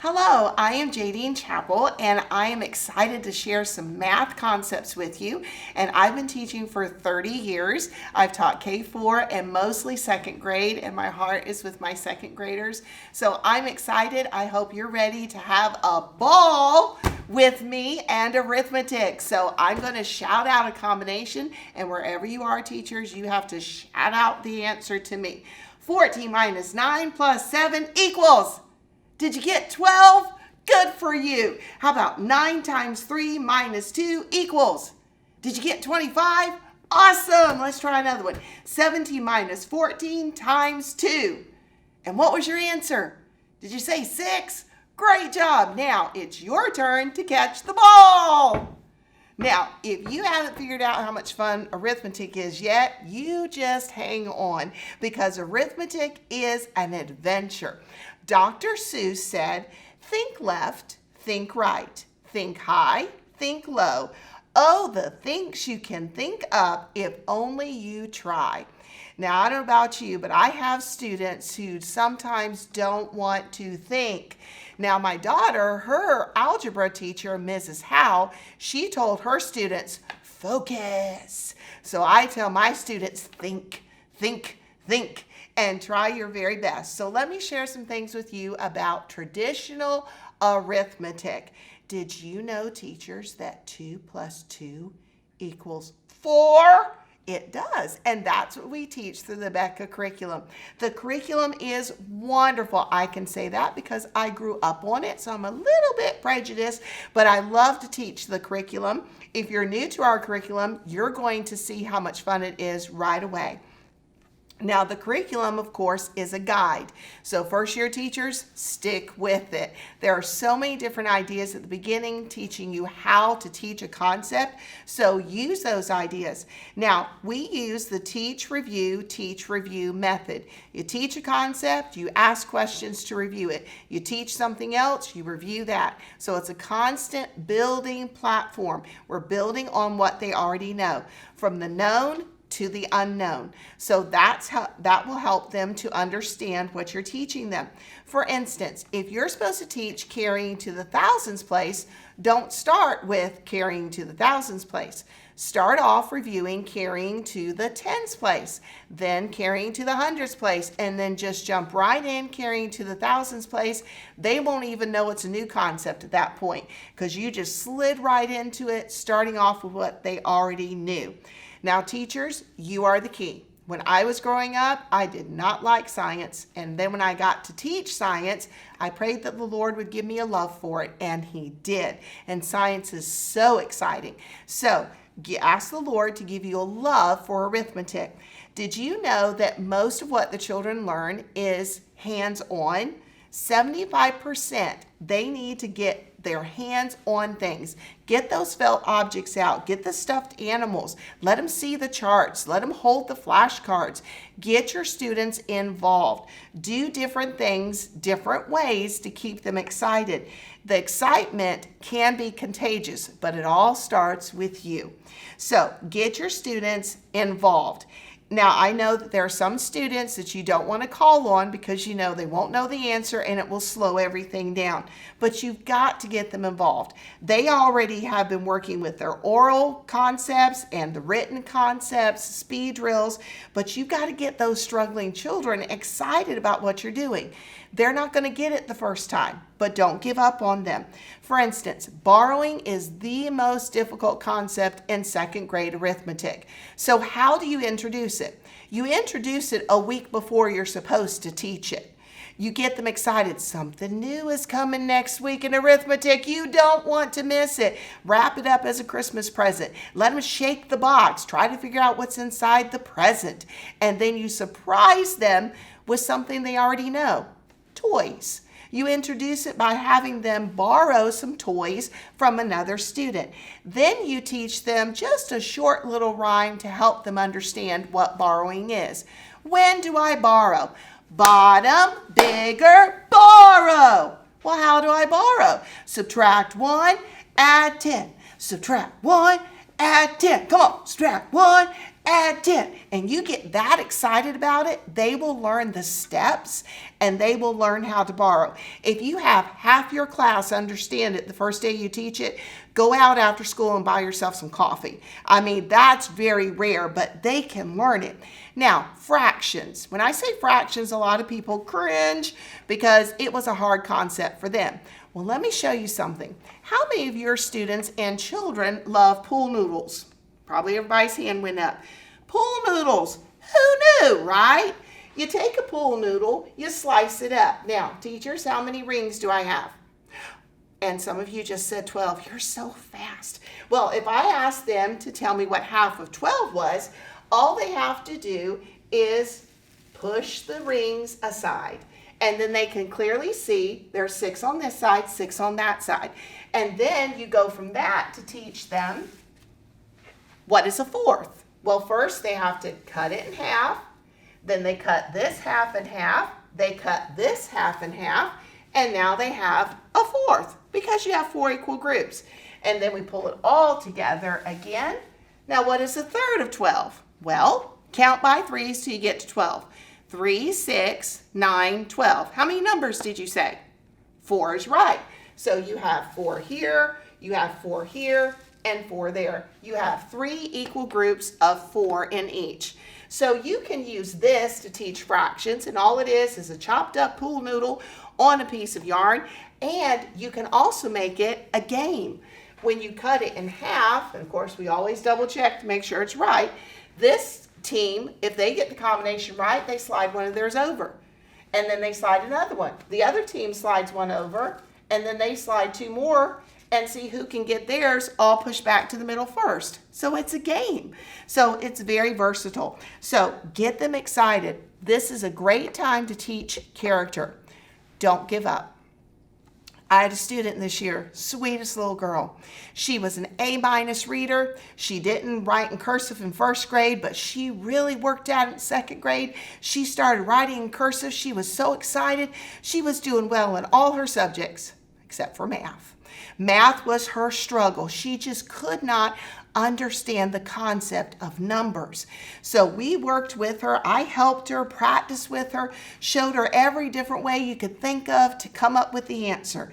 Hello, I am Jadine Chappell, and I am excited to share some math concepts with you. And I've been teaching for 30 years. I've taught K4 and mostly second grade, and my heart is with my second graders. So I'm excited. I hope you're ready to have a ball with me and arithmetic. So I'm going to shout out a combination, and wherever you are, teachers, you have to shout out the answer to me. 14 minus 9 plus 7 equals. Did you get 12? Good for you. How about 9 times 3 minus 2 equals? Did you get 25? Awesome. Let's try another one. 17 minus 14 times 2. And what was your answer? Did you say 6? Great job. Now it's your turn to catch the ball. Now, if you haven't figured out how much fun arithmetic is yet, you just hang on, because arithmetic is an adventure. Dr. Seuss said, think left, think right, think high, think low. Oh, the things you can think up if only you try. Now, I don't know about you, but I have students who sometimes don't want to think. Now, my daughter, her algebra teacher, Mrs. Howe, she told her students, focus. So I tell my students, think, think, think, and try your very best. So let me share some things with you about traditional arithmetic. Did you know, teachers, that 2 plus 2 equals 4? It does, and that's what we teach through the Abeka curriculum. The curriculum is wonderful. I can say that because I grew up on it, so I'm a little bit prejudiced, but I love to teach the curriculum. If you're new to our curriculum, you're going to see how much fun it is right away. Now, the curriculum, of course, is a guide. So first-year teachers, stick with it. There are so many different ideas at the beginning teaching you how to teach a concept, so use those ideas. Now, we use the teach, review method. You teach a concept, you ask questions to review it. You teach something else, you review that. So it's a constant building platform. We're building on what they already know, from the known to the unknown. So that will help them to understand what you're teaching them. For instance, if you're supposed to teach carrying to the thousands place, don't start with carrying to the thousands place. Start off reviewing carrying to the tens place, then carrying to the hundreds place, and then just jump right in carrying to the thousands place. They won't even know it's a new concept at that point, because you just slid right into it, starting off with what they already knew. Now, teachers, you are the key. When I was growing up, I did not like science. And then when I got to teach science, I prayed that the Lord would give me a love for it, and He did. And science is so exciting. So ask the Lord to give you a love for arithmetic. Did you know that most of what the children learn is hands-on? 75%, they need to get their hands on things. Get those felt objects out. Get the stuffed animals. Let them see the charts. Let them hold the flashcards. Get your students involved. Do different things, different ways to keep them excited. The excitement can be contagious, but it all starts with you. So get your students involved. Now, I know that there are some students that you don't want to call on because you know they won't know the answer and it will slow everything down. But you've got to get them involved. They already have been working with their oral concepts and the written concepts, speed drills, but you've got to get those struggling children excited about what you're doing. They're not going to get it the first time, but don't give up on them. For instance, borrowing is the most difficult concept in second grade arithmetic. So how do you introduce it? You introduce it a week before you're supposed to teach it. You get them excited. Something new is coming next week in arithmetic. You don't want to miss it. Wrap it up as a Christmas present. Let them shake the box. Try to figure out what's inside the present. And then you surprise them with something they already know. Toys. You introduce it by having them borrow some toys from another student. Then you teach them just a short little rhyme to help them understand what borrowing is. When do I borrow? Bottom, bigger, borrow. Well, how do I borrow? Subtract 1, add 10. Subtract 1, add 10. Come on, subtract 1, add 10. And you get that excited about it, they will learn the steps and they will learn how to borrow. If you have half your class understand it the first day you teach it, go out after school and buy yourself some coffee. I mean, that's very rare, but they can learn it. Now, fractions. When I say fractions, a lot of people cringe because it was a hard concept for them. Well, let me show you something. How many of your students and children love pool noodles? Probably everybody's hand went up. Pool noodles. Who knew, right? You take a pool noodle, you slice it up. Now, teachers, how many rings do I have? And some of you just said 12. You're so fast. Well, if I asked them to tell me what half of 12 was, all they have to do is push the rings aside. And then they can clearly see there's 6 on this side, 6 on that side. And then you go from that to teach them what is a fourth. Well, first they have to cut it in half. Then they cut this half in half. They cut this half in half. And now they have a fourth because you have 4 equal groups. And then we pull it all together again. Now, what is a third of 12? Well, count by threes till you get to 12. 3, 6, 9, 12. How many numbers did you say? 4 is right. So you have 4 here, you have 4 here, and 4 there. You have 3 equal groups of 4 in each. So you can use this to teach fractions, and all it is a chopped up pool noodle on a piece of yarn, and you can also make it a game. When you cut it in half, and of course we always double check to make sure it's right, this team, if they get the combination right, they slide one of theirs over. And then they slide another one. The other team slides one over, and then they slide 2 more and see who can get theirs all pushed back to the middle first. So it's a game. So it's very versatile. So get them excited. This is a great time to teach character. Don't give up. I had a student this year, sweetest little girl. She was an A- reader. She didn't write in cursive in first grade, but she really worked at it in second grade. She started writing in cursive. She was so excited. She was doing well in all her subjects, except for math. Math was her struggle. She just could not understand the concept of numbers. So we worked with her. I helped her, practiced with her, showed her every different way you could think of to come up with the answer.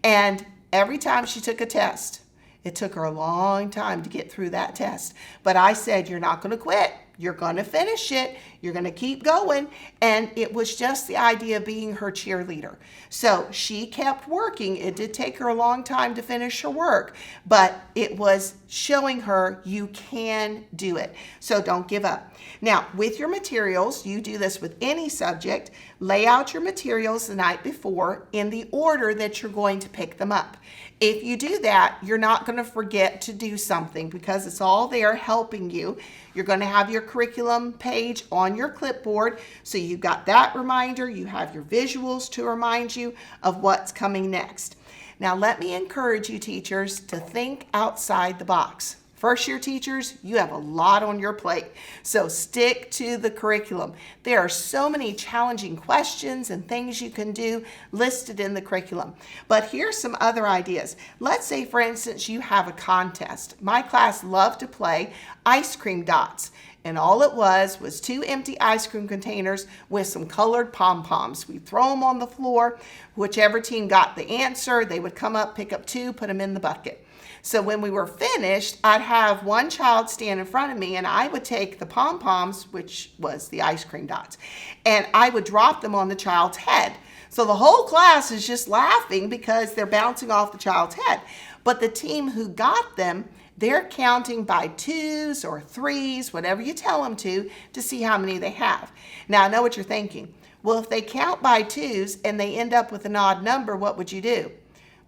And every time she took a test, it took her a long time to get through that test. But I said, you're not going to quit. You're going to finish it. You're going to keep going. And it was just the idea of being her cheerleader. So she kept working. It did take her a long time to finish her work, but it was showing her you can do it. So don't give up. Now, with your materials, you do this with any subject. Lay out your materials the night before in the order that you're going to pick them up. If you do that, you're not going to forget to do something because it's all there helping you. You're going to have your curriculum page on your clipboard. So you've got that reminder. You have your visuals to remind you of what's coming next. Now, let me encourage you, teachers, to think outside the box. First year teachers, you have a lot on your plate, so stick to the curriculum. There are so many challenging questions and things you can do listed in the curriculum. But here's some other ideas. Let's say, for instance, you have a contest. My class loved to play ice cream dots. And all it was 2 empty ice cream containers with some colored pom-poms. We'd throw them on the floor. Whichever team got the answer, they would come up, pick up 2, put them in the bucket. So when we were finished, I'd have one child stand in front of me and I would take the pom-poms, which was the ice cream dots, and I would drop them on the child's head. So the whole class is just laughing because they're bouncing off the child's head. But the team who got them, they're counting by 2s or 3s, whatever you tell them to see how many they have. Now, I know what you're thinking. Well, if they count by 2s and they end up with an odd number, what would you do?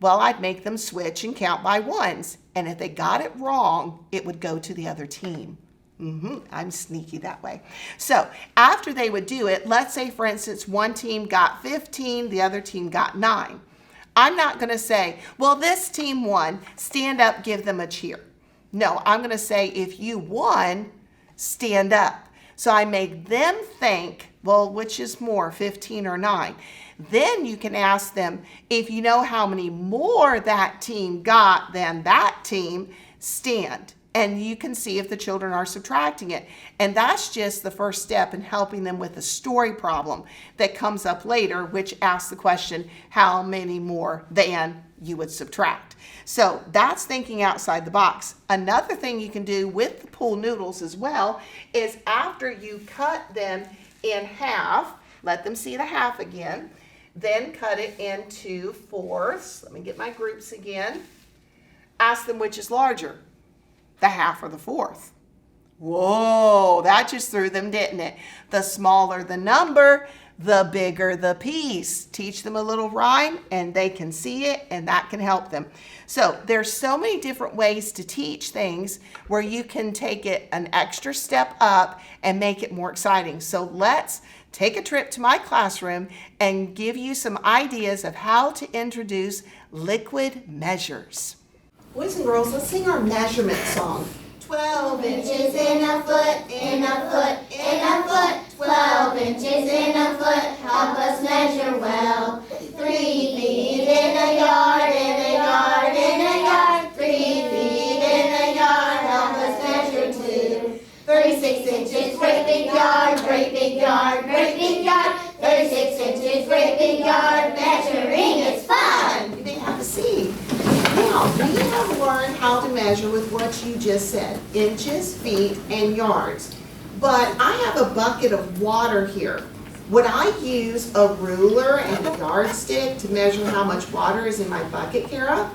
Well, I'd make them switch and count by 1s. And if they got it wrong, it would go to the other team. I'm sneaky that way. So after they would do it, let's say, for instance, one team got 15, the other team got 9. I'm not going to say, well, this team won. Stand up, give them a cheer. No, I'm going to say, if you won, stand up. So I make them think, well, which is more, 15 or 9? Then you can ask them, if you know how many more that team got than that team, stand. And you can see if the children are subtracting it. And that's just the first step in helping them with a story problem that comes up later, which asks the question, how many more than you would subtract? So that's thinking outside the box. Another thing you can do with the pool noodles as well is after you cut them in half, let them see the half again, then cut it into fourths. Let me get my groups again. Ask them which is larger, the half or the fourth. Whoa, that just threw them, didn't it? The smaller the number, the bigger the piece. Teach them a little rhyme and they can see it, and that can help them. So there's so many different ways to teach things where you can take it an extra step up and make it more exciting. So let's take a trip to my classroom and give you some ideas of how to introduce liquid measures. Boys and girls, let's sing our measurement song. 12 inches in a foot, in a foot, in a foot. 12 inches in a foot, help us measure well. 3 feet in a yard, in a yard, in a yard. 3 feet in a yard, help us measure 2. 36 inches, great big yard, great big yard, great big yard. 36 inches, great big yard, measuring is fun. You didn't have to see. Now, we have learned how to measure with what you just said, inches, feet, and yards. But I have a bucket of water here. Would I use a ruler and a yardstick to measure how much water is in my bucket, Kara?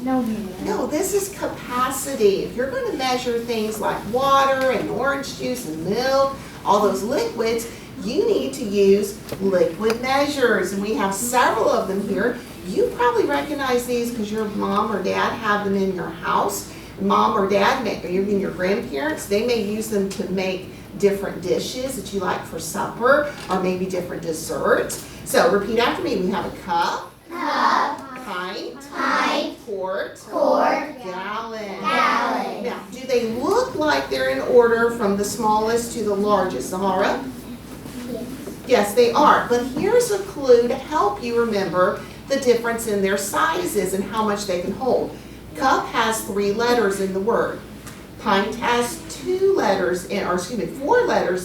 No. No, this is capacity. If you're going to measure things like water and orange juice and milk, all those liquids, you need to use liquid measures. And we have several of them here. You probably recognize these because your mom or dad have them in your house. Mom or dad, or even your grandparents, they may use them to make different dishes that you like for supper, or maybe different desserts. So repeat after me. We have a cup, pint, quart, gallon. Now, do they look like they're in order from the smallest to the largest, Zahara? Yes, they are. But here's a clue to help you remember the difference in their sizes and how much they can hold. Cup has 3 letters in the word. Pint has 4 letters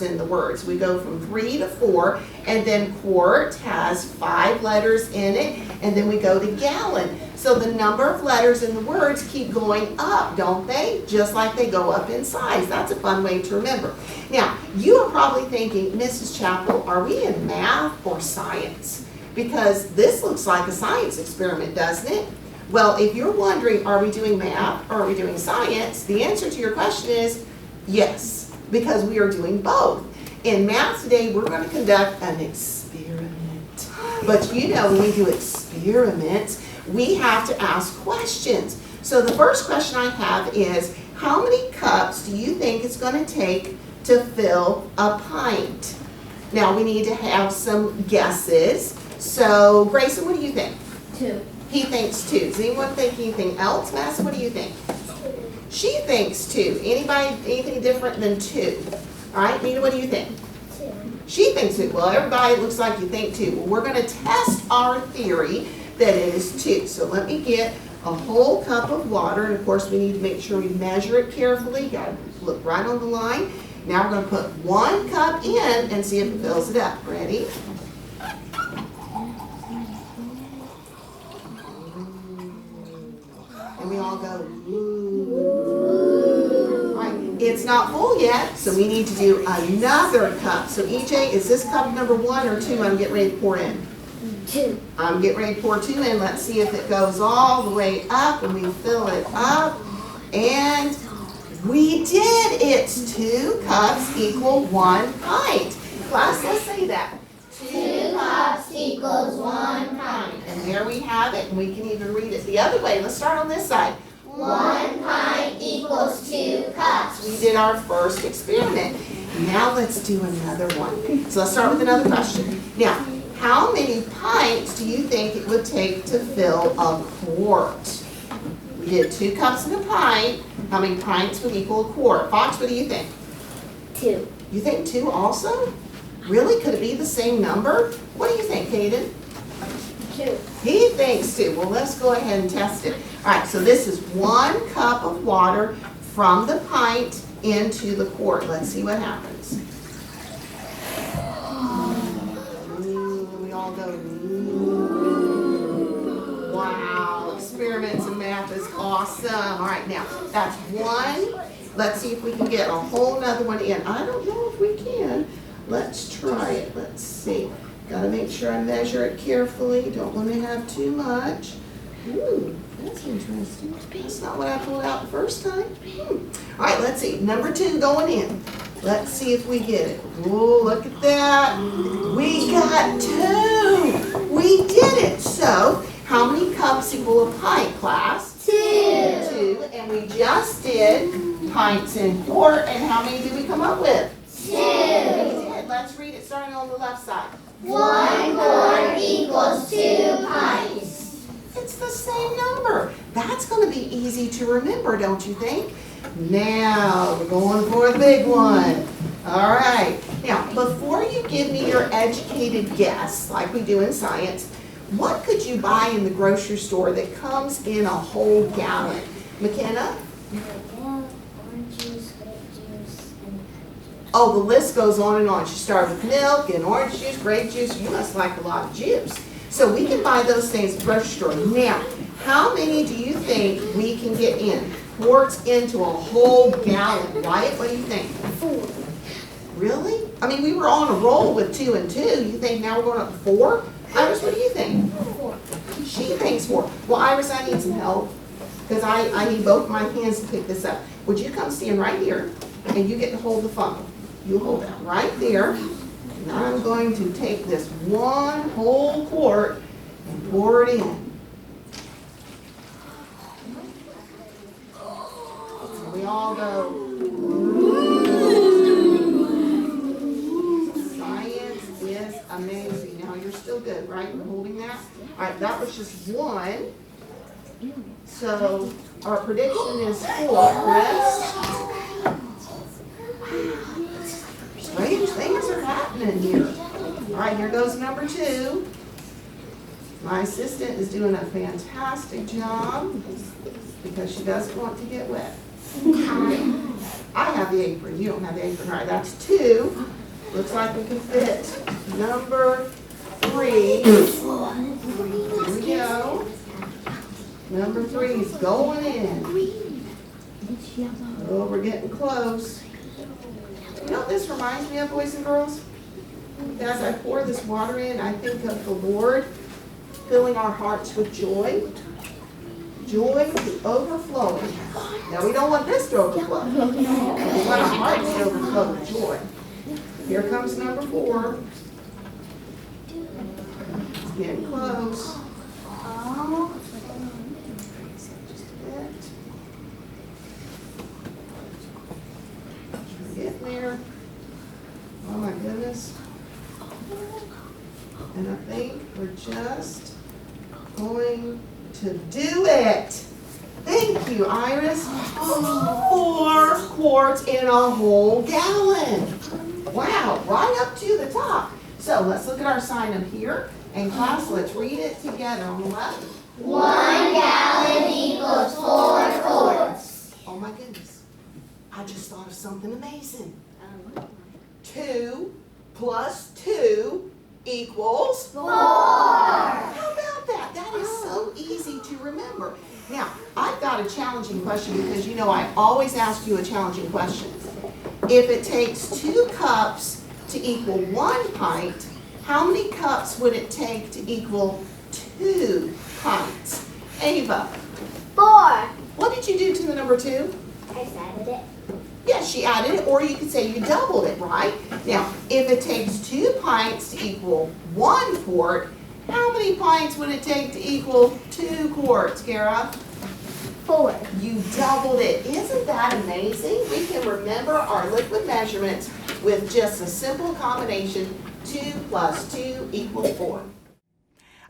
in the words. We go from 3 to 4, and then quart has 5 letters in it, and then we go to gallon. So the number of letters in the words keep going up, don't they? Just like they go up in size. That's a fun way to remember. Now, you are probably thinking, Mrs. Chappell, are we in math or science? Because this looks like a science experiment, doesn't it? Well, if you're wondering, are we doing math or are we doing science? The answer to your question is yes, because we are doing both. In math today, we're going to conduct an experiment. But you know, when we do experiments, we have to ask questions. So the first question I have is, how many cups do you think it's going to take to fill a pint? Now, we need to have some guesses. So, Grayson, what do you think? 2. He thinks 2. Does anyone think anything else? Madison, what do you think? 2. She thinks 2. Anybody, anything different than 2? All right, Nina, what do you think? 2. She thinks 2. Well, everybody, it looks like you think 2. Well, we're going to test our theory that it is 2. So let me get a whole cup of water, and of course we need to make sure we measure it carefully. Got to look right on the line. Now we're going to put 1 cup in and see if it fills it up. Ready? And we all go, ooh. All right, it's not full yet, so we need to do another cup. So EJ, is this cup number 1 or 2 I'm getting ready to pour in? 2. I'm getting ready to pour 2 in. Let's see if it goes all the way up and we fill it up. And we did. It's 2 cups equal 1 pint. Class, let's say that. 2 cups equals 1 pint. And there we have it. And we can even read it the other way. Let's start on this side. 1 pint equals 2 cups. We did our first experiment. Now let's do another one. So let's start with another question. Now, how many pints do you think it would take to fill a quart? We did 2 cups in a pint. How many pints would equal a quart? Fox, what do you think? 2. You think 2 also? Really? Could it be the same number? What do you think, Caden? 2. He thinks 2. Well, let's go ahead and test it. All right, so this is 1 cup of water from the pint into the quart. Let's see what happens. We all go, wow, experiments in math is awesome. All right, now that's one. Let's see if we can get a whole nother one in. I don't know if we can. Let's try it. Let's see. Got to make sure I measure it carefully. Don't want to have too much. Ooh, that's interesting. That's not what I pulled out the first time. All right, let's see. Number 2 going in. Let's see if we get it. Oh, look at that. We got 2. We did it. So, how many cups equal a pint, class? 2. 2. And we just did pints and quart. And how many did we come up with? 2. We did. Let's read it starting on the left side. 1 quart equals 2 pints. It's the same number. That's going to be easy to remember, don't you think? Now, we're going for the big one. All right. Now, before you give me your educated guess, like we do in science, what could you buy in the grocery store that comes in a whole gallon? McKenna? Orange juice, grape juice, and Oh, the list goes on and on. You start with milk and orange juice, grape juice. You must like a lot of juice. So we can buy those things at the grocery store. Now, how many do you think we can get in? Quarts into a whole gallon, right? What do you think? 4. Really? I mean, we were on a roll with 2 and 2. You think now we're going up to 4? Iris, what do you think? 4. She thinks 4. Well, Iris, I need some help because I need both my hands to pick this up. Would you come stand right here and you get to hold the funnel? You hold that right there. And I'm going to take this one whole quart and pour it in. And we all go, science is amazing. Now you're still good, right? You're holding that? All right, that was just one. So our prediction is 4, Chris. Strange things are happening here. All right, here goes number 2. My assistant is doing a fantastic job because she doesn't want to get wet. I have the apron. You don't have the apron. All right, that's 2. Looks like we can fit number 3. Here we go. Number 3 is going in. Oh, we're getting close. You know what this reminds me of, boys and girls? As I pour this water in, I think of the Lord filling our hearts with joy. Joy to overflowing. Now, we don't want this to overflow. We want our hearts to overflow with joy. Here comes number 4. It's getting close. Just a bit. Getting there. Oh my goodness. And I think we're just going to do it. Thank you, Iris. 4 quarts in a whole gallon. Wow, right up to the top. So let's look at our sign up here. And class, let's read it together on the left. 1 gallon equals 4 quarts. Oh my goodness. I just thought of something amazing. 2 plus 2 equals 4. How about that? That is so easy to remember. Now, I've got a challenging question because you know I always ask you a challenging question. If it takes 2 cups to equal 1 pint, how many cups would it take to equal 2 pints? Ava, 4. what did you do to the number 2? I added it. Yes, she added it, or you could say you doubled it, right? Now, if it takes 2 pints to equal 1 quart, how many pints would it take to equal 2 quarts, Kara? 4. You doubled it. Isn't that amazing? We can remember our liquid measurements with just a simple combination. 2 plus 2 equals 4.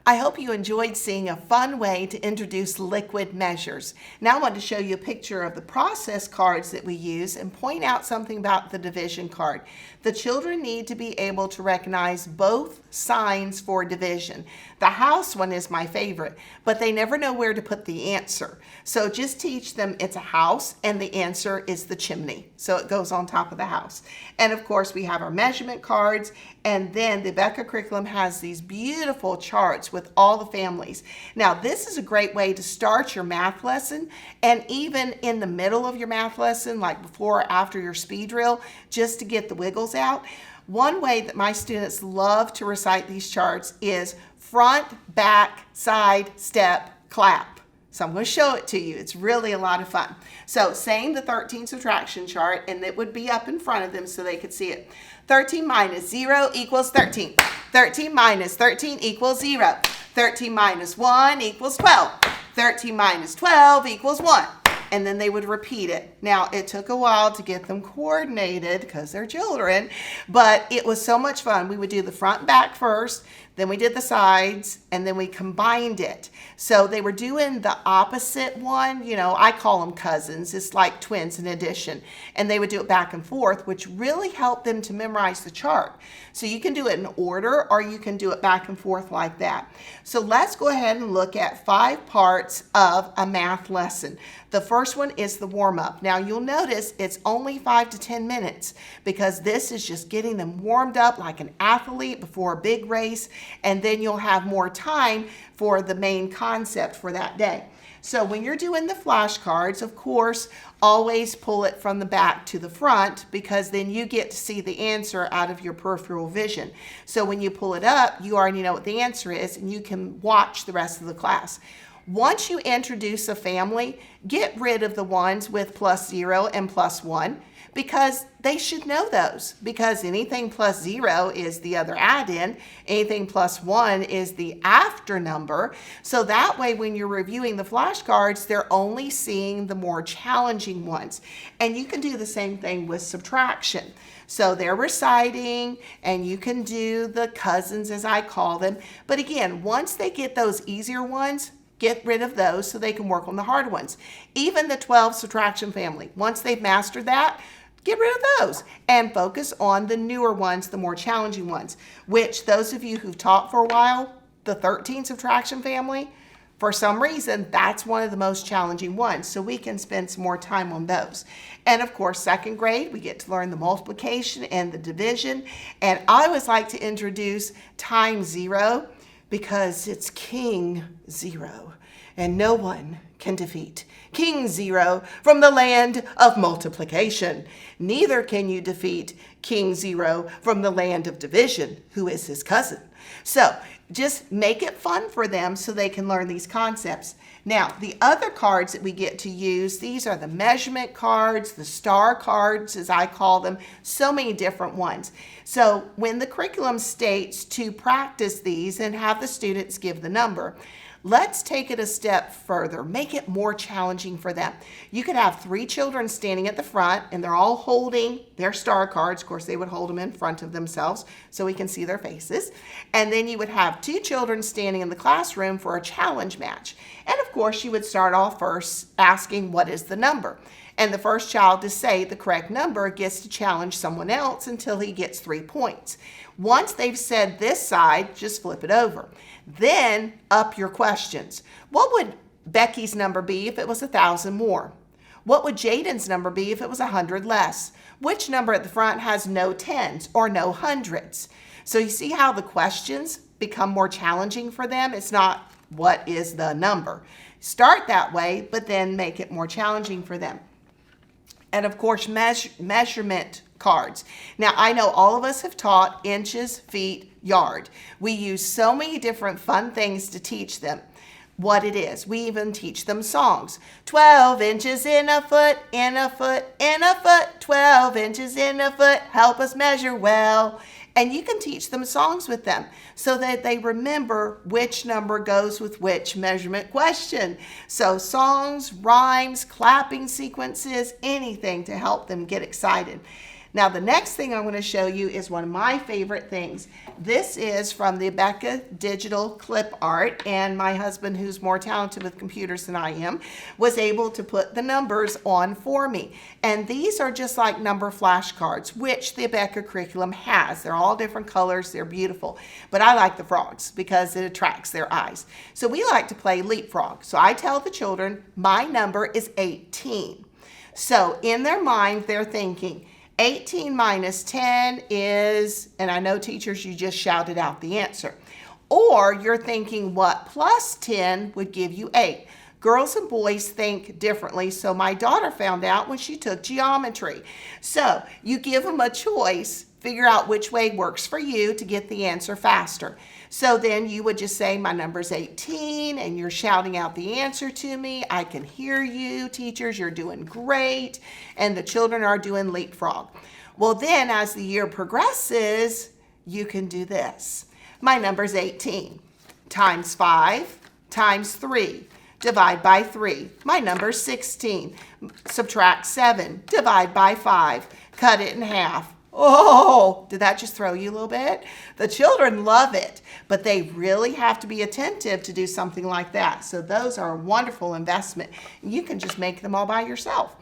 I hope you enjoyed seeing a fun way to introduce liquid measures. Now I want to show you a picture of the process cards that we use and point out something about the division card. The children need to be able to recognize both signs for division. The house one is my favorite, but they never know where to put the answer. So just teach them it's a house and the answer is the chimney. So it goes on top of the house. And of course we have our measurement cards, and then the Abeka curriculum has these beautiful charts with all the families. Now this is a great way to start your math lesson, and even in the middle of your math lesson, like before or after your speed drill, just to get the wiggles out. One way that my students love to recite these charts is front, back, side, step, clap. So I'm going to show it to you. It's really a lot of fun. So saying the 13 subtraction chart, and it would be up in front of them so they could see it. 13 minus 0 equals 13. 13 minus 13 equals 0. 13 minus 1 equals 12. 13 minus 12 equals 1. And then they would repeat it. Now, it took a while to get them coordinated because they're children, but it was so much fun. We would do the front and back first, then we did the sides, and then we combined it. So they were doing the opposite one. You know, I call them cousins. It's like twins in addition. And they would do it back and forth, which really helped them to memorize the chart. So you can do it in order, or you can do it back and forth like that. So let's go ahead and look at 5 parts of a math lesson. The first one is the warm-up. Now you'll notice it's only 5 to 10 minutes because this is just getting them warmed up like an athlete before a big race, and then you'll have more time for the main concept for that day. So when you're doing the flashcards, of course, always pull it from the back to the front because then you get to see the answer out of your peripheral vision. So when you pull it up, you already know what the answer is and you can watch the rest of the class. Once you introduce a family, get rid of the ones with +0 and +1 because they should know those, because anything +0 is the other add-in, anything +1 is the after number. So that way when you're reviewing the flashcards, they're only seeing the more challenging ones. And you can do the same thing with subtraction. So they're reciting, and you can do the cousins as I call them. But again, once they get those easier ones, get rid of those so they can work on the hard ones. Even the 12 subtraction family, once they've mastered that, get rid of those and focus on the newer ones, the more challenging ones, which those of you who've taught for a while, the 13 subtraction family, for some reason, that's one of the most challenging ones. So we can spend some more time on those. And of course, second grade, we get to learn the multiplication and the division. And I always like to introduce times 0 because it's King 0, and no one can defeat King 0 from the land of multiplication. Neither can you defeat King 0 from the land of division, who is his cousin. So just make it fun for them so they can learn these concepts. Now, the other cards that we get to use, these are the measurement cards, the star cards, as I call them, so many different ones. So when the curriculum states to practice these and have the students give the number, let's take it a step further. Make it more challenging for them. You could have 3 children standing at the front, and they're all holding their star cards. Of course, they would hold them in front of themselves so we can see their faces. And then you would have 2 children standing in the classroom for a challenge match. And of course, you would start off first asking, what is the number? And the first child to say the correct number gets to challenge someone else until he gets 3 points. Once they've said this side, just flip it over. Then up your questions. What would Becky's number be if it was 1,000 more? What would Jaden's number be if it was 100 less? Which number at the front has no tens or no hundreds? So you see how the questions become more challenging for them? It's not what is the number. Start that way, but then make it more challenging for them. And of course, measurement cards. Now, I know all of us have taught inches, feet, yard. We use so many different fun things to teach them what it is. We even teach them songs. 12 inches in a foot, in a foot, in a foot. 12 inches in a foot, help us measure well. And you can teach them songs with them so that they remember which number goes with which measurement question. So songs, rhymes, clapping sequences, anything to help them get excited. Now, the next thing I'm going to show you is one of my favorite things. This is from the Abeka digital clip art, and my husband, who's more talented with computers than I am, was able to put the numbers on for me. And these are just like number flashcards, which the Abeka curriculum has. They're all different colors. They're beautiful. But I like the frogs because it attracts their eyes. So we like to play leapfrog. So I tell the children, my number is 18. So in their mind, they're thinking, 18 minus 10 is, and I know teachers, you just shouted out the answer. Or you're thinking what plus 10 would give you 8. Girls and boys think differently, so my daughter found out when she took geometry. So you give them a choice, figure out which way works for you to get the answer faster. So then you would just say, my number's 18, and you're shouting out the answer to me. I can hear you, teachers, you're doing great, and the children are doing leapfrog. Well, then as the year progresses, you can do this. My number's 18, times 5, times 3, divide by 3. My number's 16, subtract 7, divide by 5, cut it in half. Oh, did that just throw you a little bit? The children love it, but they really have to be attentive to do something like that. So those are a wonderful investment. You can just make them all by yourself.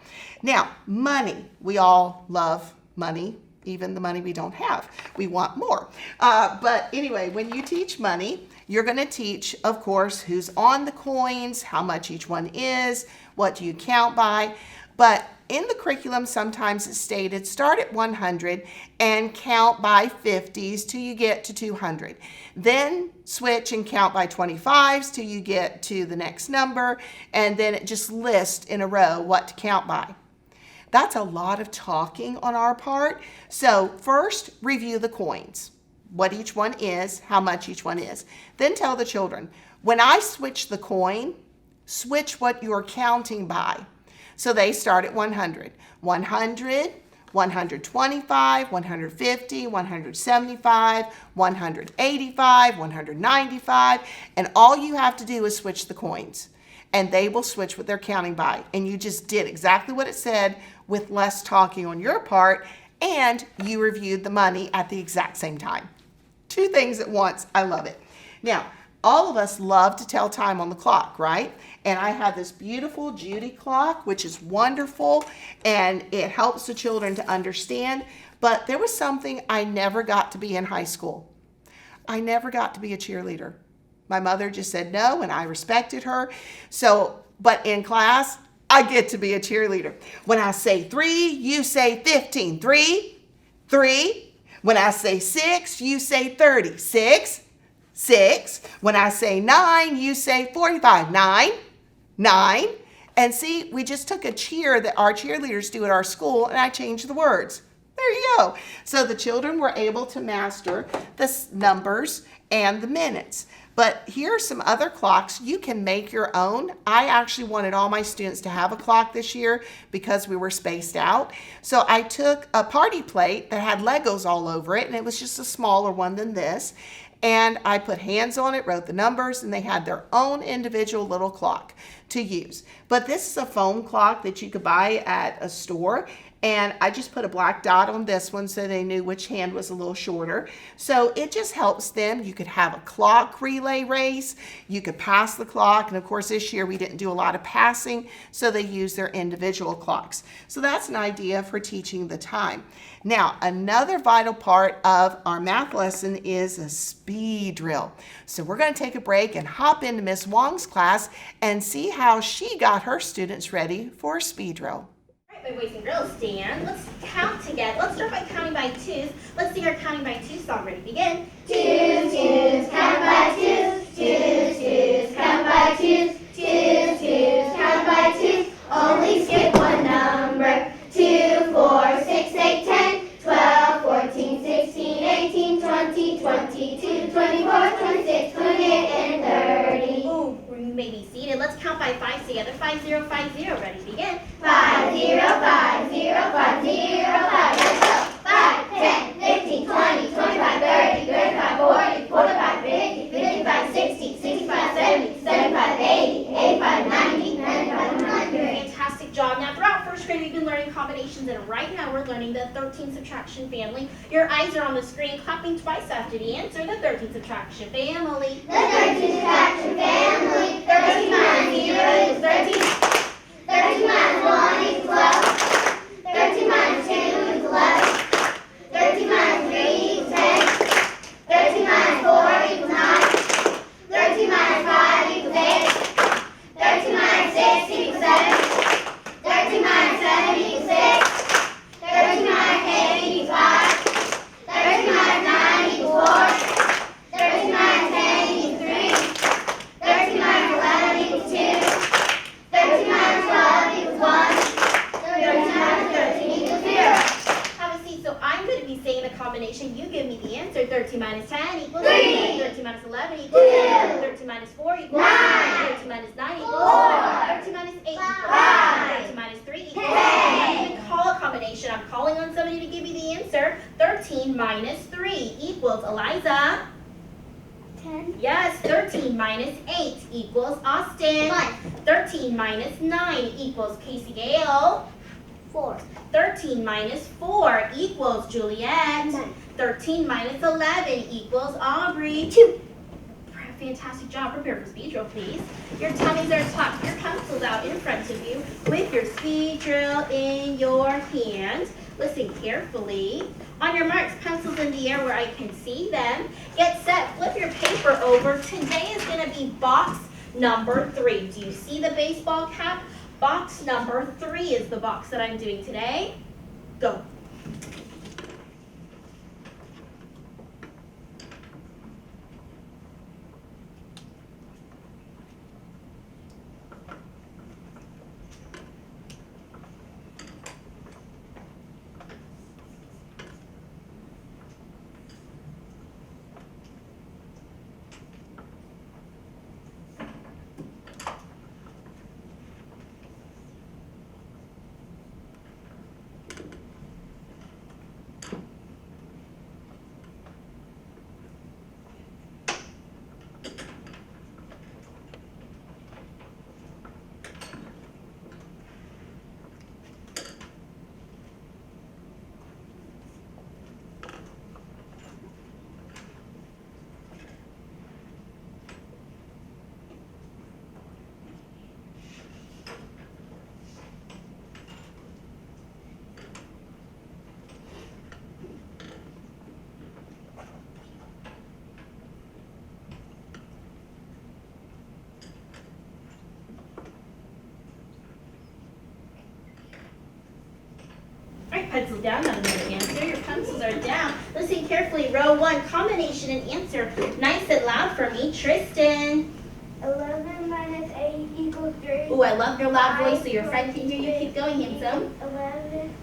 Now, money. We all love money, even the money we don't have. We want more. But anyway, when you teach money, you're going to teach, of course, who's on the coins, how much each one is, what do you count by. But in the curriculum, sometimes it's stated start at 100 and count by 50s till you get to 200. Then switch and count by 25s till you get to the next number, and then it just lists in a row what to count by. That's a lot of talking on our part. So first, review the coins, what each one is, how much each one is. Then tell the children, when I switch the coin, switch what you're counting by. So they start at 100. 100, 125, 150, 175, 185, 195, and all you have to do is switch the coins, and they will switch what they're counting by. And you just did exactly what it said with less talking on your part, and you reviewed the money at the exact same time. Two things at once. I love it. Now, all of us love to tell time on the clock, right? And I have this beautiful Judy clock, which is wonderful, and it helps the children to understand. But there was something I never got to be in high school. I never got to be a cheerleader. My mother just said no, and I respected her. So, but in class, I get to be a cheerleader. When I say 3, you say 15. 3, 3. When I say 6, you say 30. 6. 6. When I say 9, you say 45. 9, 9. And see, we just took a cheer that our cheerleaders do at our school, and I changed the words. There you go. So the children were able to master the numbers and the minutes. But here are some other clocks. You can make your own. I actually wanted all my students to have a clock this year because we were spaced out. So I took a party plate that had Legos all over it, and it was just a smaller one than this. And I put hands on it, wrote the numbers, and they had their own individual little clock to use. But this is a foam clock that you could buy at a store. And I just put a black dot on this one so they knew which hand was a little shorter. So it just helps them. You could have a clock relay race. You could pass the clock. And of course, this year we didn't do a lot of passing, so they use their individual clocks. So that's an idea for teaching the time. Now, another vital part of our math lesson is a speed drill. So we're going to take a break and hop into Miss Wong's class and see how she got her students ready for a speed drill. My boys and girls, stand. Let's count together. Let's start by counting by twos. Let's sing our counting by twos song. Ready, begin. Twos, twos, count by twos. Twos, twos, count by twos. Twos, twos, count by twos. Only skip one number. 2, 4, 6, 8, 10, 12, 14, 16, 18, 20, 22, 24, 26, 28, and 30. Ooh, you may be seated. Let's count by fives together. 5, 0, 5, 0. Ready, begin. 5, 0, 5, 0, 5, 0, 5. Let's go. 5, 10, 15, 20, 25, 30, 35, 40, 45, 50, 55, 60, 65, 70, 75, 80, 85, 90, 95, 100. Fantastic job. Now, throughout first grade, we've been learning combinations, and right now we're learning the the 13 subtraction family. Your eyes are on the screen, clapping twice after the answer. The 13 subtraction family. The 13 subtraction family. 13 minus 0 is 13. 13 minus 1 equals 12. 13 minus 2 is 11. 13 minus 3 equals 10. 13 minus 4 equals 9. 13 minus 5 equals 8. 13 minus 6 equals 7. 13 minus 7 equals 6. 13 minus 8 equals 5. 13 minus 9 equals 4. 13 minus 10 equals 3. 13 minus 11 equals 2. 13 minus 12 equals 1. 13 minus 13 equals 0. Have a seat. So I'm going to be saying the combination. You give me the answer. 13 minus 10 equals 3. 13 minus 11 equals 2. 13 minus 4 equals 9. 13 minus 9 equals 4. 13 minus 8 equals 5. 13 minus 3 equals 10. I'm going to call a combination. I'm calling on somebody to give me the answer. 13 minus 3 equals Eliza. 10. Yes, 13 minus 8 equals Austin. 1. 13 minus 9 equals Casey Gale. 4. 13 minus 4 equals Juliet. 9. 13 minus 11 equals Aubrey. 2. Fantastic job. Prepare for speed drill, please. Your tummies are tucked, your pencils out in front of you with your speed drill in your hand. Listen carefully. On your marks, pencils in the air where I can see them. Get set, flip your paper over. Today is going to be box number 3. Do you see the baseball cap? Box number 3 is the box that I'm doing today. Go. Pencils down, not another answer. Your pencils are down. Listen carefully. Row 1, combination and answer. Nice and loud for me. Tristan. 11 minus 8 equals 3. Ooh, I love your loud voice so your friend can hear you. Keep going, handsome. 11,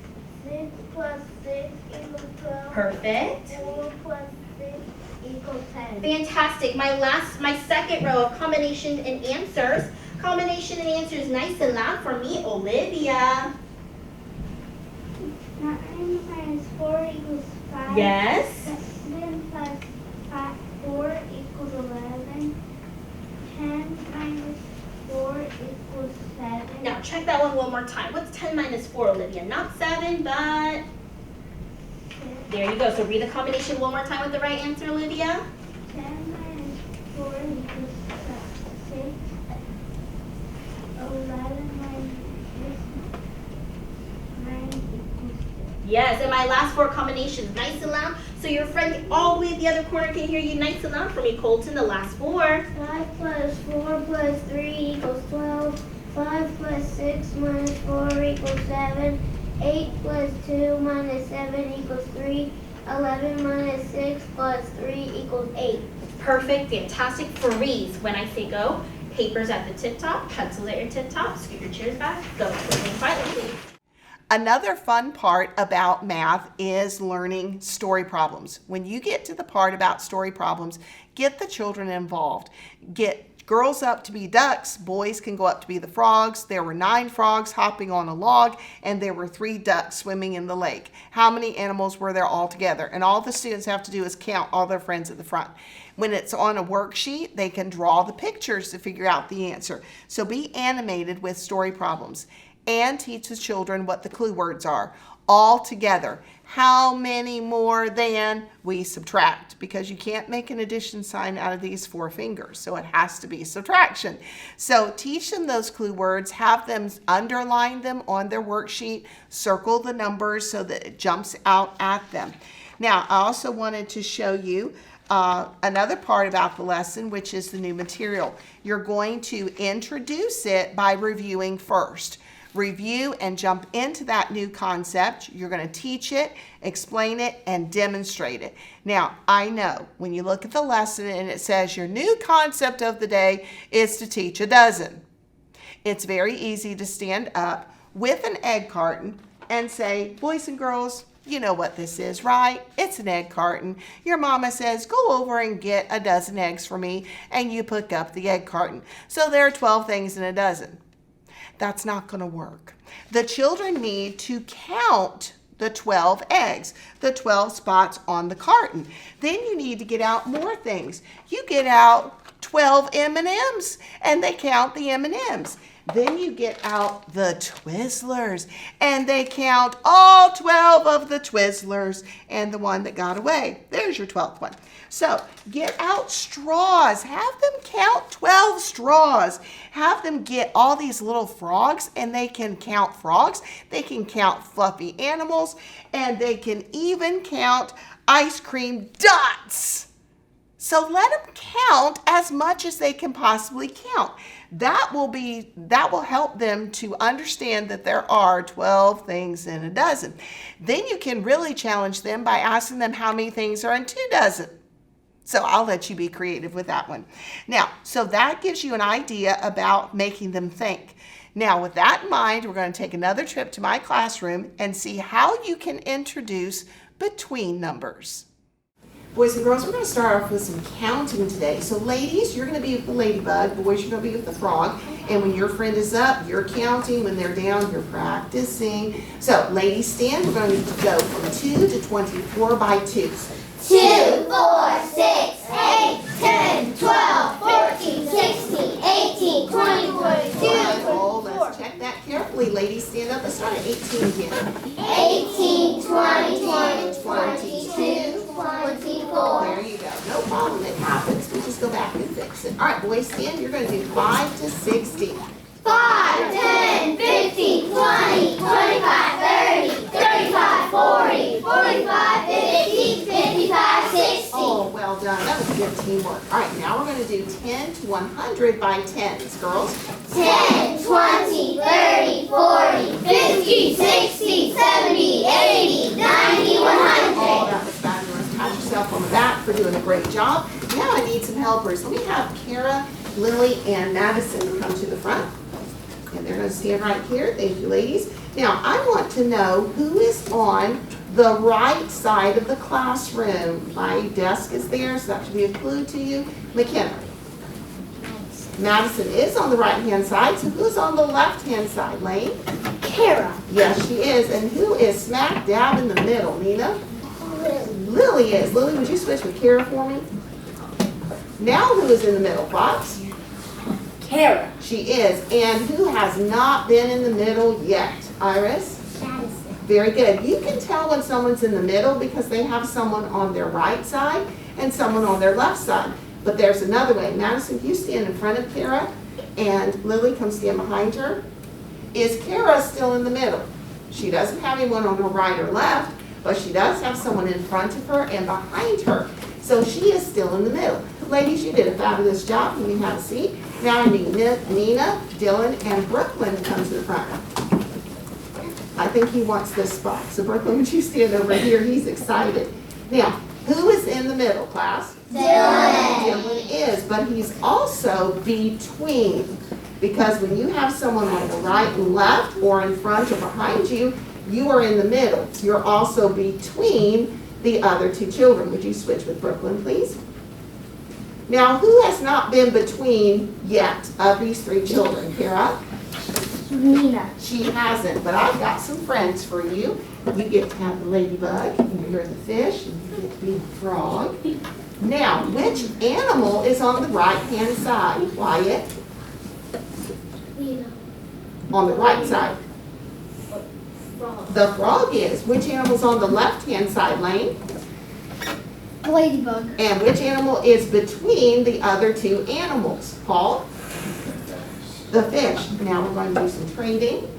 6 plus 6 equals 12. Perfect. 4 plus 6 equals 10. Fantastic. My second row of combination and answers. Combination and answers nice and loud for me. Olivia. 9 minus 4 equals 5. Yes. 7 plus 4 equals 11. 10 minus 4 equals 7. Now check that one more time. What's 10 minus 4, Olivia? Not 7, but... There you go. So read the combination one more time with the right answer, Olivia. 10 minus 4 equals 6. 11 minus 9 equals 6. Yes, and my last 4 combinations, nice and loud. So your friend all the way at the other corner can hear you nice and loud for me, Colton, the last 4. 5 plus 4 plus 3 equals 12. 5 plus 6 minus 4 equals 7. 8 plus 2 minus 7 equals 3. 11 minus 6 plus 3 equals 8. Perfect, fantastic. Freeze. When I say go, papers at the tip top, pencils at your tip top, scoot your chairs back, go. Quickly and quietly, please. Another fun part about math is learning story problems. When you get to the part about story problems, get the children involved. Get girls up to be ducks, boys can go up to be the frogs. There were 9 frogs hopping on a log, and there were 3 ducks swimming in the lake. How many animals were there all together? And all the students have to do is count all their friends at the front. When it's on a worksheet, they can draw the pictures to figure out the answer. So be animated with story problems. And teach the children what the clue words are. all together. How many more than? We subtract, because you can't make an addition sign out of these 4 fingers, so it has to be subtraction. So teach them those clue words, have them underline them on their worksheet, circle the numbers so that it jumps out at them. Now, I also wanted to show you another part about the lesson, which is the new material. You're going to introduce it by reviewing first. Review and jump into that new concept. You're going to teach it, explain it, and demonstrate it. Now, I know when you look at the lesson and it says your new concept of the day is to teach a dozen. It's very easy to stand up with an egg carton and say, boys and girls, you know what this is, right? It's an egg carton. Your mama says, go over and get a dozen eggs for me, and you pick up the egg carton. So there are 12 things in a dozen. That's not going to work. The children need to count the 12 eggs, the 12 spots on the carton. Then you need to get out more things. You get out 12 M&Ms, and they count the M&Ms. Then you get out the Twizzlers, and they count all 12 of the Twizzlers and the one that got away. There's your 12th one. So get out straws. Have them count 12 straws. Have them get all these little frogs, and they can count frogs. They can count fluffy animals, and they can even count ice cream dots. So let them count as much as they can possibly count. That will help them to understand that there are 12 things in a dozen. Then you can really challenge them by asking them how many things are in 2 dozen. So I'll let you be creative with that one. Now, so that gives you an idea about making them think. Now, with that in mind, we're going to take another trip to my classroom and see how you can introduce between numbers. Boys and girls, we're going to start off with some counting today. So ladies, you're going to be with the ladybug. Boys, you're going to be with the frog. And when your friend is up, you're counting. When they're down, you're practicing. So ladies, stand. We're going to go from 2 to 24 by 2s. 2, 4, 6, 8, 10, 12, 14, 16, 18, 20, 22, 24. Let's check that carefully. Ladies, stand up. Let's start at 18 again. 18, 20, 22, 24. There you go. No problem. It happens. We just go back and fix it. All right, boys, stand. You're going to do 5 to 60. 5, 10, 15, 20, 25, 30, 35, 40, 45, 50, 55, 60. Oh, well done. That was good teamwork. All right, now we're going to do 10 to 100 by 10s, girls. 10, 20, 30, 40, 50, 60, 70, 80, 90, 100. Oh, that was fabulous. Pat yourself on the back for doing a great job. Now I need some helpers. Let me have Kara, Lily, and Madison come to the front. And they're going to stand right here. Thank you, ladies. Now, I want to know who is on the right side of the classroom. My desk is there, so that should be a clue to you. McKenna. Madison is on the right-hand side, so who's on the left-hand side, Lane? Kara. Yes, she is. And who is smack dab in the middle, Nina? Lily is. Lily, would you switch with Kara for me? Now who is in the middle, Fox? Kara. She is. And who has not been in the middle yet? Iris? Madison. Very good. You can tell when someone's in the middle because they have someone on their right side and someone on their left side. But there's another way. Madison, you stand in front of Kara, and Lily, come stand behind her. Is Kara still in the middle? She doesn't have anyone on her right or left, but she does have someone in front of her and behind her. So she is still in the middle. Ladies, you did a fabulous job. You can have a seat. Now I need Nina, Dylan, and Brooklyn to come to the front. I think he wants this spot. So Brooklyn, would you stand over here? He's excited. Now, who is in the middle, class? Dylan. Dylan is, but he's also between. Because when you have someone on the right and left, or in front or behind you, you are in the middle. You're also between the other two children. Would you switch with Brooklyn, please? Now, who has not been between yet of these three children? Kara? Nina. She hasn't, but I've got some friends for you. You get to have the ladybug, and you're the fish, and you get to be the frog. Now, which animal is on the right-hand side? Nina. On the right side. Frog. The frog is. Which animal's on the left-hand side, Lane? The ladybug. And which animal is between the other two animals? Paul? The fish. Now we're going to do some trading.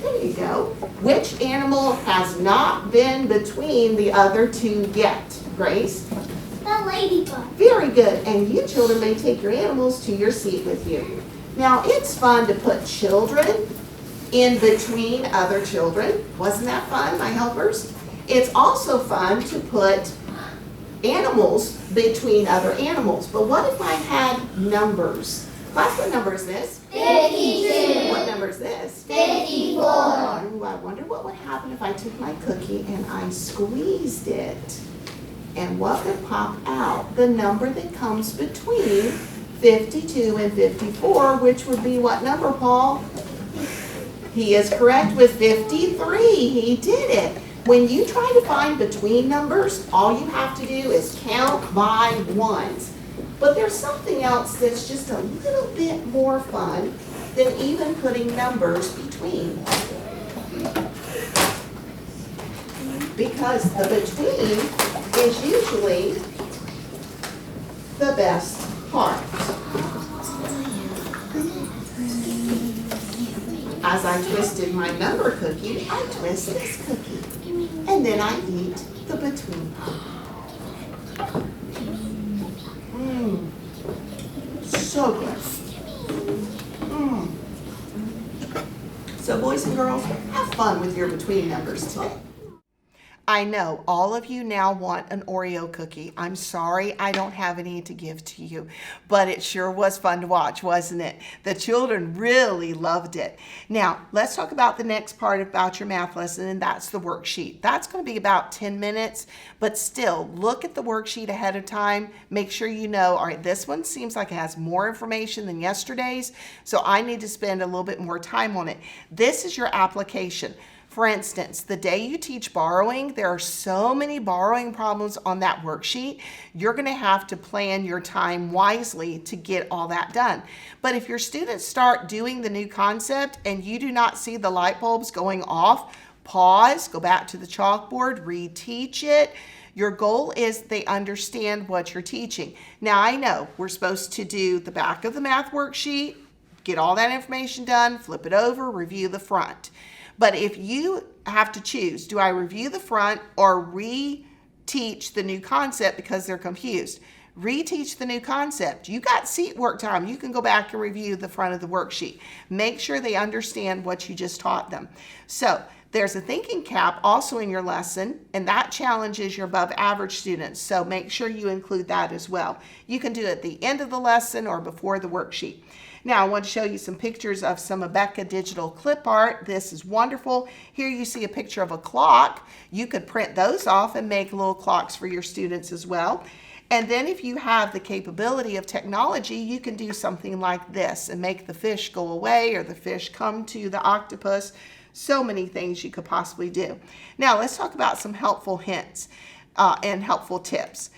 There you go. Which animal has not been between the other two yet? Grace? The ladybug. Very good. And you children may take your animals to your seat with you. Now, it's fun to put children in between other children. Wasn't that fun, my helpers? It's also fun to put animals between other animals. But what if I had numbers? Class, what number is this? 52. What number is this? 54. Ooh, I wonder what would happen if I took my cookie and I squeezed it. And what would pop out? The number that comes between 52 and 54, which would be what number, Paul? He is correct with 53. He did it. When you try to find between numbers, all you have to do is count by ones. But there's something else that's just a little bit more fun than even putting numbers between. Because the between is usually the best part. As I twisted my number cookie, I twist this cookie. And then I eat the between part. So good. So boys and girls, have fun with your between numbers today. I know all of you now want an Oreo cookie. I'm sorry I don't have any to give to you, but it sure was fun to watch, wasn't it? The children really loved it. Now, let's talk about the next part about your math lesson, and that's the worksheet. That's going to be about 10 minutes, but still, look at the worksheet ahead of time. Make sure you know, all right, this one seems like it has more information than yesterday's, so I need to spend a little bit more time on it. This is your application. For instance, the day you teach borrowing, there are so many borrowing problems on that worksheet. You're going to have to plan your time wisely to get all that done. But if your students start doing the new concept and you do not see the light bulbs going off, pause, go back to the chalkboard, reteach it. Your goal is they understand what you're teaching. Now, I know we're supposed to do the back of the math worksheet, get all that information done, flip it over, review the front. But if you have to choose, do I review the front or reteach the new concept because they're confused? Reteach the new concept. You got seat work time. You can go back and review the front of the worksheet. Make sure they understand what you just taught them. So there's a thinking cap also in your lesson, and that challenges your above average students. So make sure you include that as well. You can do it at the end of the lesson or before the worksheet. Now, I want to show you some pictures of some Abeka digital clip art. This is wonderful. Here you see a picture of a clock. You could print those off and make little clocks for your students as well. And then if you have the capability of technology, you can do something like this and make the fish go away or the fish come to the octopus. So many things you could possibly do. Now, let's talk about some helpful hints and helpful tips.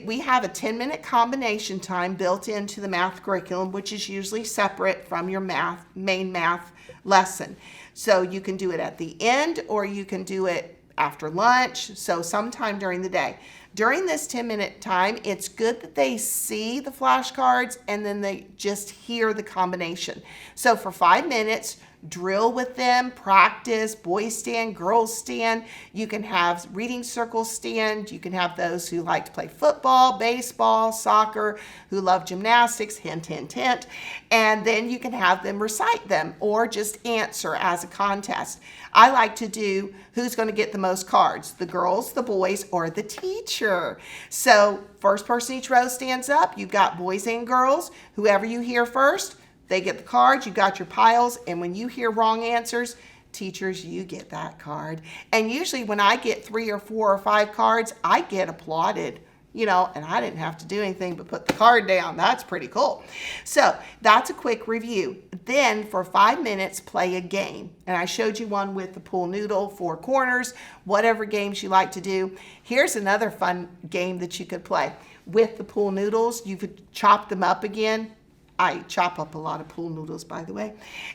We have a 10-minute combination time built into the math curriculum, which is usually separate from your main math lesson. So you can do it at the end or you can do it after lunch, so sometime during the day. During this 10-minute time, it's good that they see the flashcards and then they just hear the combination. So for 5 minutes, drill with them, practice, boys stand, girls stand. You can have reading circles stand. You can have those who like to play football, baseball, soccer, who love gymnastics, hint, hint, hint. And then you can have them recite them or just answer as a contest. I like to do who's going to get the most cards, the girls, the boys, or the teacher. So first person each row stands up. You've got boys and girls. Whoever you hear first, they get the cards, you got your piles, and when you hear wrong answers, teachers, you get that card. And usually when I get 3 or 4 or 5 cards, I get applauded, and I didn't have to do anything but put the card down. That's pretty cool. So that's a quick review. Then for 5 minutes, play a game. And I showed you one with the pool noodle, 4 corners, whatever games you like to do. Here's another fun game that you could play. With the pool noodles, you could chop them up again. I chop up a lot of pool noodles, by the way.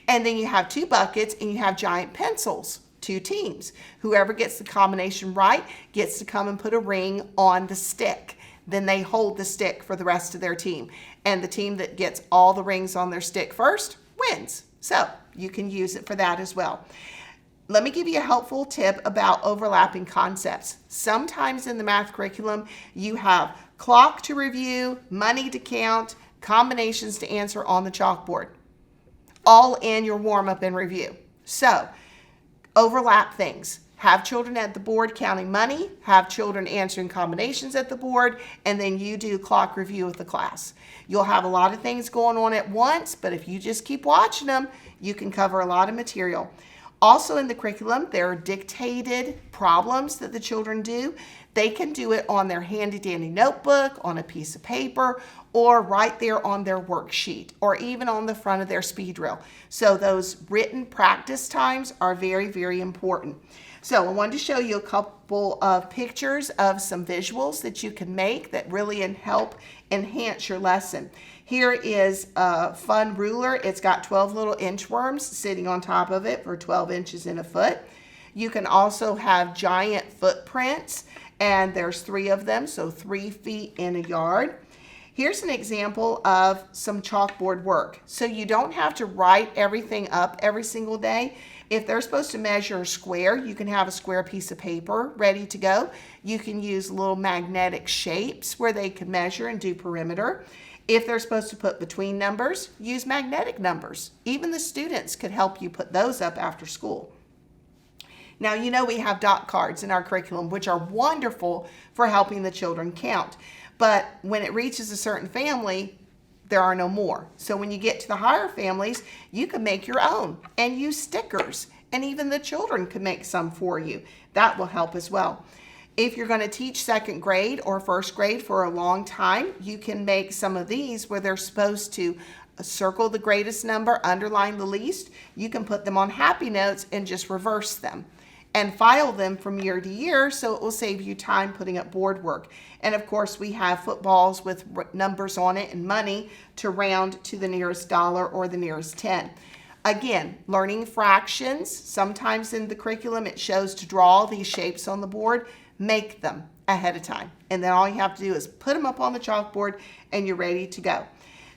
And then you have 2 buckets and you have giant pencils, 2 teams. Whoever gets the combination right gets to come and put a ring on the stick. Then they hold the stick for the rest of their team. And the team that gets all the rings on their stick first wins. So you can use it for that as well. Let me give you a helpful tip about overlapping concepts. Sometimes in the math curriculum, you have clock to review, money to count, combinations to answer on the chalkboard, all in your warm-up and review. So overlap things. Have children at the board counting money, have children answering combinations at the board, and then you do clock review with the class. You'll have a lot of things going on at once, but if you just keep watching them, you can cover a lot of material. Also in the curriculum, there are dictated problems that the children do. They can do it on their handy-dandy notebook, on a piece of paper, or right there on their worksheet, or even on the front of their speed drill. So those written practice times are very, very important. So I wanted to show you a couple of pictures of some visuals that you can make that really help enhance your lesson. Here is a fun ruler. It's got 12 little inchworms sitting on top of it for 12 inches in a foot. You can also have giant footprints, and there's 3 of them, so 3 feet in a yard. Here's an example of some chalkboard work. So you don't have to write everything up every single day. If they're supposed to measure a square, you can have a square piece of paper ready to go. You can use little magnetic shapes where they can measure and do perimeter. If they're supposed to put between numbers, use magnetic numbers. Even the students could help you put those up after school. Now, you know we have dot cards in our curriculum, which are wonderful for helping the children count. But when it reaches a certain family, there are no more. So when you get to the higher families, you can make your own and use stickers. And even the children can make some for you. That will help as well. If you're going to teach 2nd grade or 1st grade for a long time, you can make some of these where they're supposed to circle the greatest number, underline the least. You can put them on happy notes and just reverse them and file them from year to year, so it will save you time putting up board work. And of course, we have footballs with numbers on it and money to round to the nearest dollar or the nearest 10. Again, learning fractions. Sometimes in the curriculum it shows to draw these shapes on the board. Make them ahead of time. And then all you have to do is put them up on the chalkboard and you're ready to go.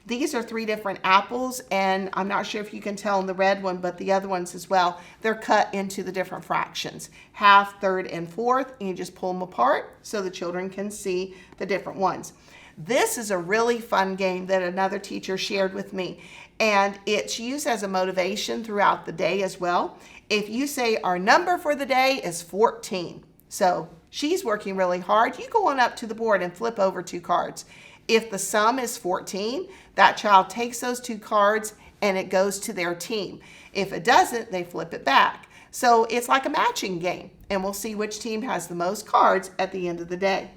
These are 3 different apples, and I'm not sure if you can tell in the red one, but the other ones as well, they're cut into the different fractions, half, third, and fourth, and you just pull them apart so the children can see the different ones. This is a really fun game that another teacher shared with me, and it's used as a motivation throughout the day as well. If you say our number for the day is 14, so she's working really hard, you go on up to the board and flip over 2 cards. If the sum is 14, that child takes those 2 cards and it goes to their team. If it doesn't, they flip it back. So it's like a matching game, and we'll see which team has the most cards at the end of the day.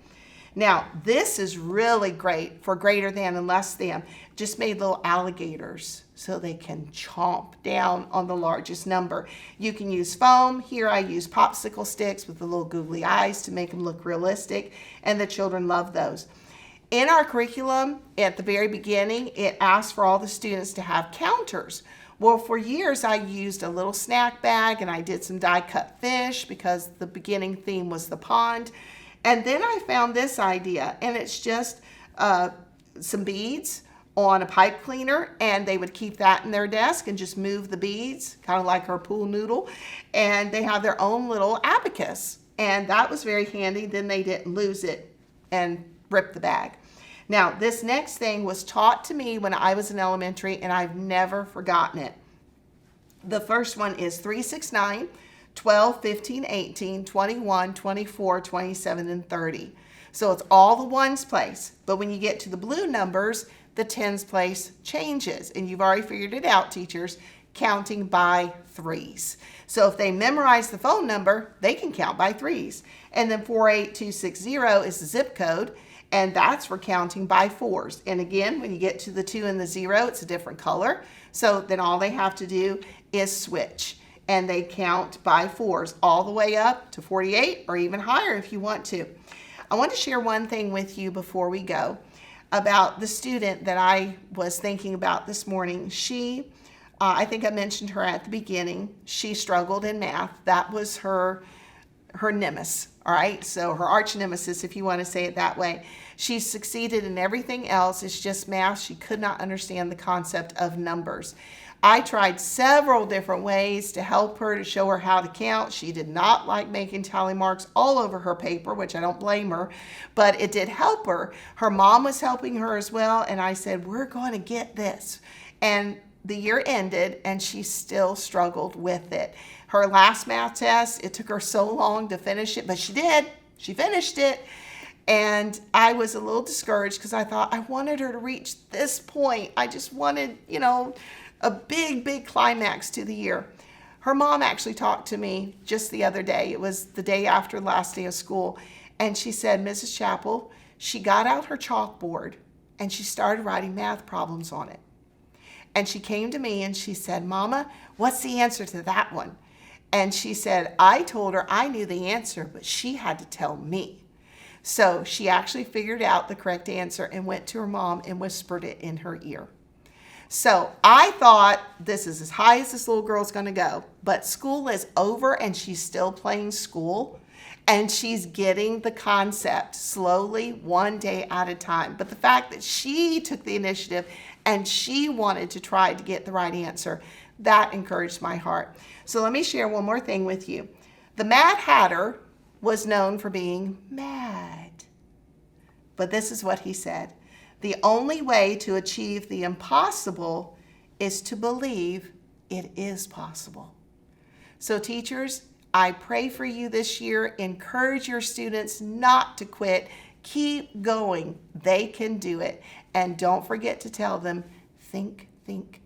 Now, this is really great for greater than and less than. Just made little alligators so they can chomp down on the largest number. You can use foam. Here I use popsicle sticks with the little googly eyes to make them look realistic, and the children love those. In our curriculum, at the very beginning, it asked for all the students to have counters. Well, for years, I used a little snack bag and I did some die-cut fish because the beginning theme was the pond. And then I found this idea, and it's just some beads on a pipe cleaner, and they would keep that in their desk and just move the beads, kind of like our pool noodle, and they have their own little abacus. And that was very handy. Then they didn't lose it and rip the bag. Now, this next thing was taught to me when I was in elementary, and I've never forgotten it. The first one is 3, 6, 9, 12, 15, 18, 21, 24, 27, and 30. So it's all the ones place. But when you get to the blue numbers, the tens place changes. And you've already figured it out, teachers, counting by 3s. So if they memorize the phone number, they can count by 3s. And then 48260 is the zip code, and that's for counting by 4s. And again, when you get to the 2 and the 0, it's a different color. So then all they have to do is switch, and they count by 4s all the way up to 48 or even higher if you want to. I want to share one thing with you before we go. about the student that I was thinking about this morning. I think I mentioned her at the beginning. She struggled in math. That was her nemesis, all right? So her arch nemesis, if you want to say it that way. She succeeded in everything else. It's just math. She could not understand the concept of numbers. I tried several different ways to help her, to show her how to count. She did not like making tally marks all over her paper, which I don't blame her, but it did help her. Her mom was helping her as well, and I said, we're going to get this. And the year ended, and she still struggled with it. Her last math test, it took her so long to finish it, but she did. She finished it. And I was a little discouraged because I thought I wanted her to reach this point. I just wanted, a big, big climax to the year. Her mom actually talked to me just the other day. It was the day after the last day of school. And she said, Mrs. Chappell, she got out her chalkboard and she started writing math problems on it. And she came to me and she said, Mama, what's the answer to that one? And she said, I told her I knew the answer, but she had to tell me. So she actually figured out the correct answer and went to her mom and whispered it in her ear. So I thought, this is as high as this little girl's going to go. But school is over and she's still playing school. And she's getting the concept slowly, one day at a time. But the fact that she took the initiative and she wanted to try to get the right answer, that encouraged my heart. So let me share one more thing with you. The Mad Hatter was known for being mad. But this is what he said. The only way to achieve the impossible is to believe it is possible. So teachers, I pray for you this year. Encourage your students not to quit. Keep going. They can do it. And don't forget to tell them, think, think,